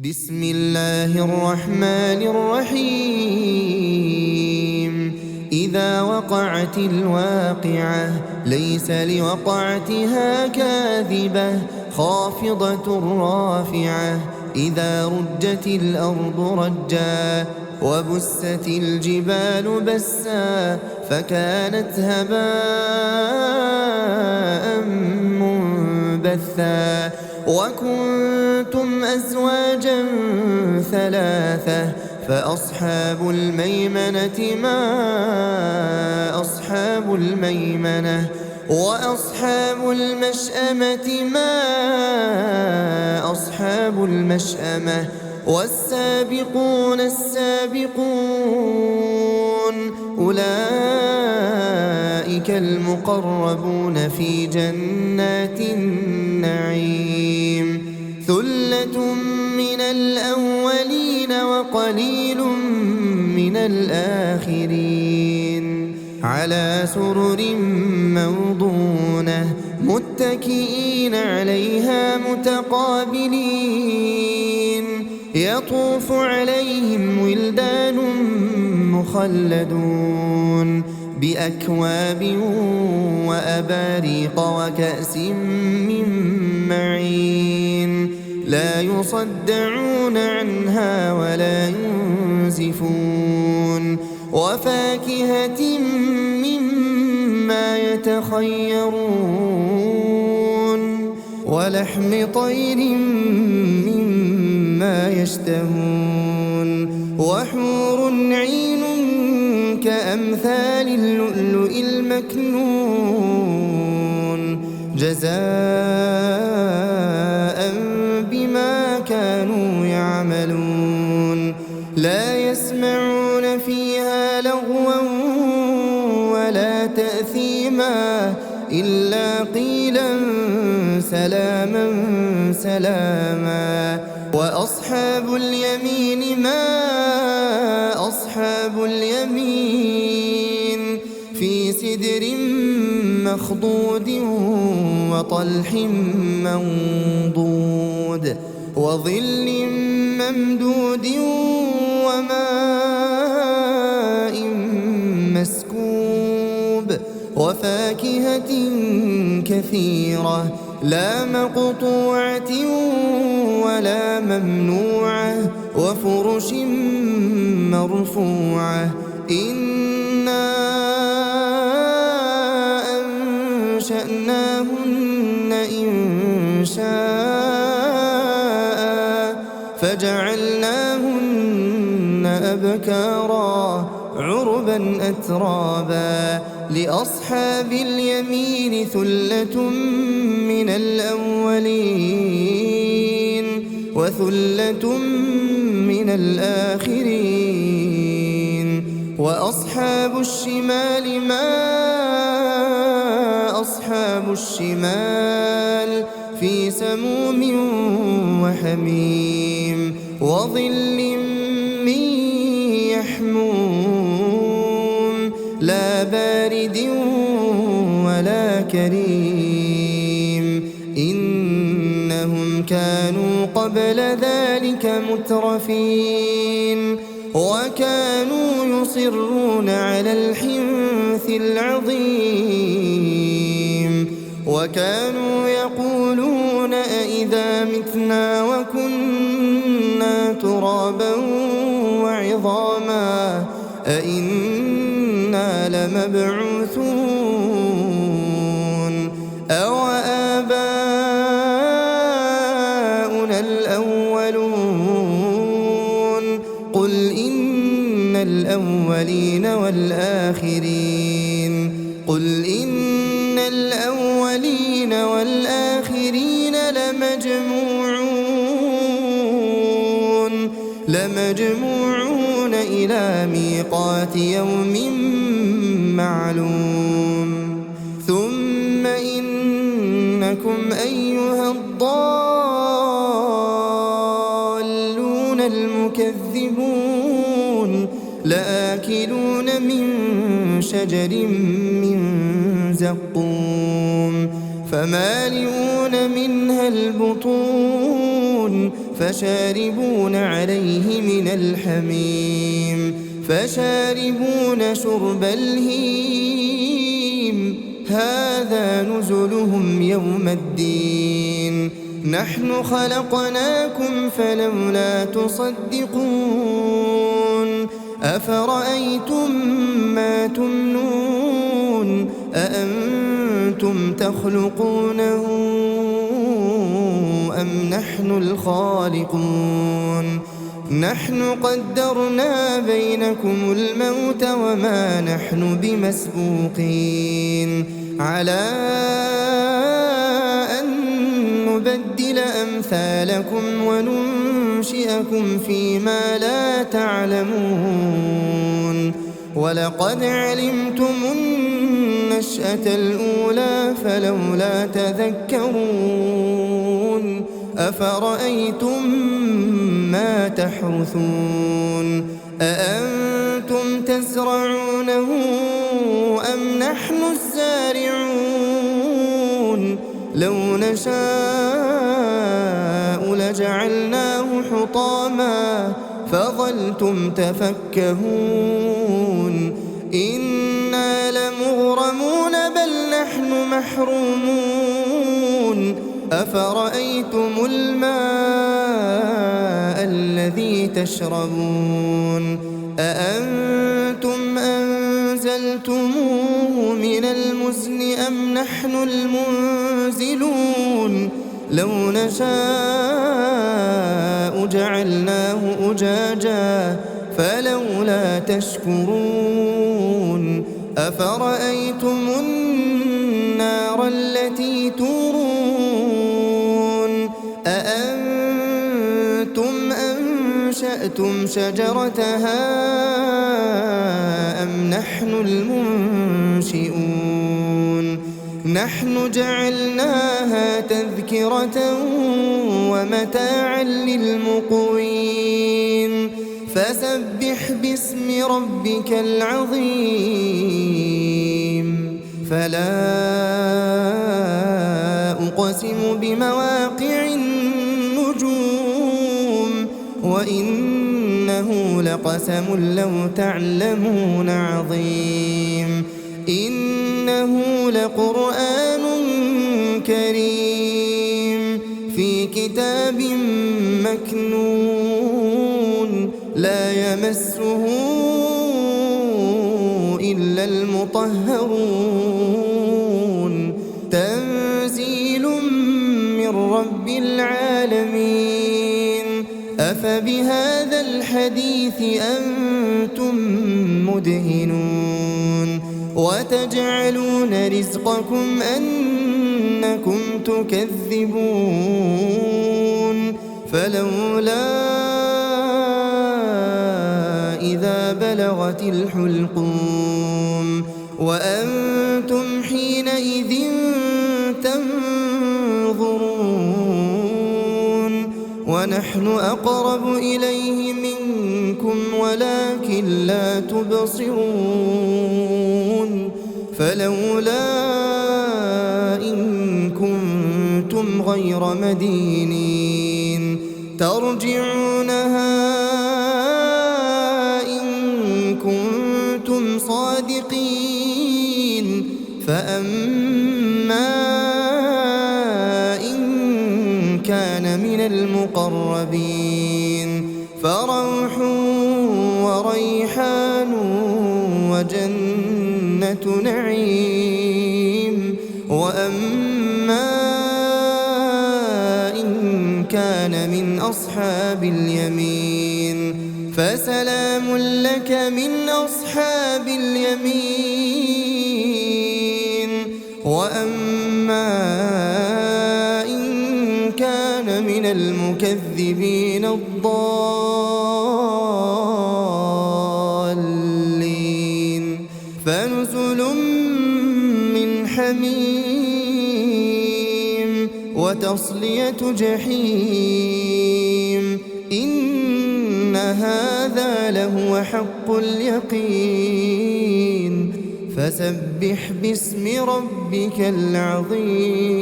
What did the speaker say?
بسم الله الرحمن الرحيم. إذا وقعت الواقعة ليس لوقعتها كاذبة خافضة رافعة. إذا رجت الأرض رجا وبست الجبال بسا فكانت هباء منبثا. وكنتم أزواجا ثلاثة فأصحاب الميمنة ما أصحاب الميمنة وأصحاب المشأمة ما أصحاب المشأمة. والسابقون السابقون أولئك المقربون في جنات النعيم. ثلة من الأولين وقليل من الآخرين. على سرر موضونة متكئين عليها متقابلين. يطوف عليهم ولدان مخلدون بأكواب وأباريق وكأس من معين. لا يصدعون عنها ولا ينزفون. وفاكهة مما يتخيرون ولحم طير مما يشتهون. وحور عين كأمثال اللؤلؤ المكنون جزاء بما كانوا يعملون. لا يسمعون فيها لغوا ولا تأثيما إلا قيلا سلاما سلاما. وأصحاب اليمين ما أصحاب اليمين. في سدر مخضود وطلح منضود وظل ممدود وماء مسكوب. وفاكهة كثيرة لا مقطوعة ولا ممنوعة. وفرش مرفوعة. إنا أنشأناهن إنشاء فجعلناهن أبكارا عربا أترابا. لأصحاب اليمين ثلة من الأولين وثلة من الآخرين. وأصحاب الشمال ما أصحاب الشمال. في سموم وحميم وظل من يحموم لا بارد ولا كريم. إنهم كانوا قبل ذلك مترفين وكانوا يصرون على الحنث العظيم. وكانوا يقولون أئذا متنا وكنا ترابا وعظاما أئنا لمبعوثون أو آباؤنا الأولون. قل إن الأولين والآخرين. قل إن الأولين والآخرين لمجموعون إلى ميقات يوم معلوم. ثم إنكم أيها الضالون المكذبون لآكلون من شجر من زقوم فمالئون منها البطون فشاربون عليه من الحميم فشاربون شرب الهيم هذا نزلهم يوم الدين نحن خلقناكم فلولا تصدقون أفرأيتم ما تمنون أأنتم تخلقونه أم نحن الخالقون نحن قدرنا بينكم الموت وما نحن بمسبوقين على أن نبدل أمثالكم وننشئكم فيما لا تعلمون ولقد علمتم النشأة الأولى فلولا تذكرون أفرأيتم ما تحرثون أأنتم تزرعونه أم نحن الزارعون لو نشاء لجعلناه حطاما فظلتم تفكهون إنا لمغرمون بل نحن محرومون أفرأيتم الماء الذي تشربون أأنتم أنزلتموه من المزن أم نحن المنزلون لو نشاء جعلناه أجاجا فلولا تشكرون أفرأيتم النار التي تورون أأنتم أنشأتم شجرتها أم نحن المنشئون نحن جعلناها تذكرة ومتاعا للمقوين فسبح باسم ربك العظيم فلا أقسم بمواقع النجوم وإنه لقسم لو تعلمون عظيم إنه لقرآن كريم في كتاب مكنون لا يمسه إلا المطهرون تنزيل من رب العالمين أفبهذا الحديث أنتم مدهنون وتجعلون رزقكم أنكم تكذبون فلولا إذا بلغت الحلقوم وأنتم حينئذ تنظرون ونحن أقرب إليه منكم ولكن لا تبصرون فلولا إن كنتم غير مدينين ترجعونها إن كنتم صادقين فأما إن كان من المقربين فروح وريحان وجنة نعيم وأما إن كان من أصحاب اليمين فسلام لك من أصحاب اليمين وأما إن كان من المكذبين الضالين فنزل من حميم وتصلية جحيم إن هذا لهو حق اليقين فسبح باسم ربك العظيم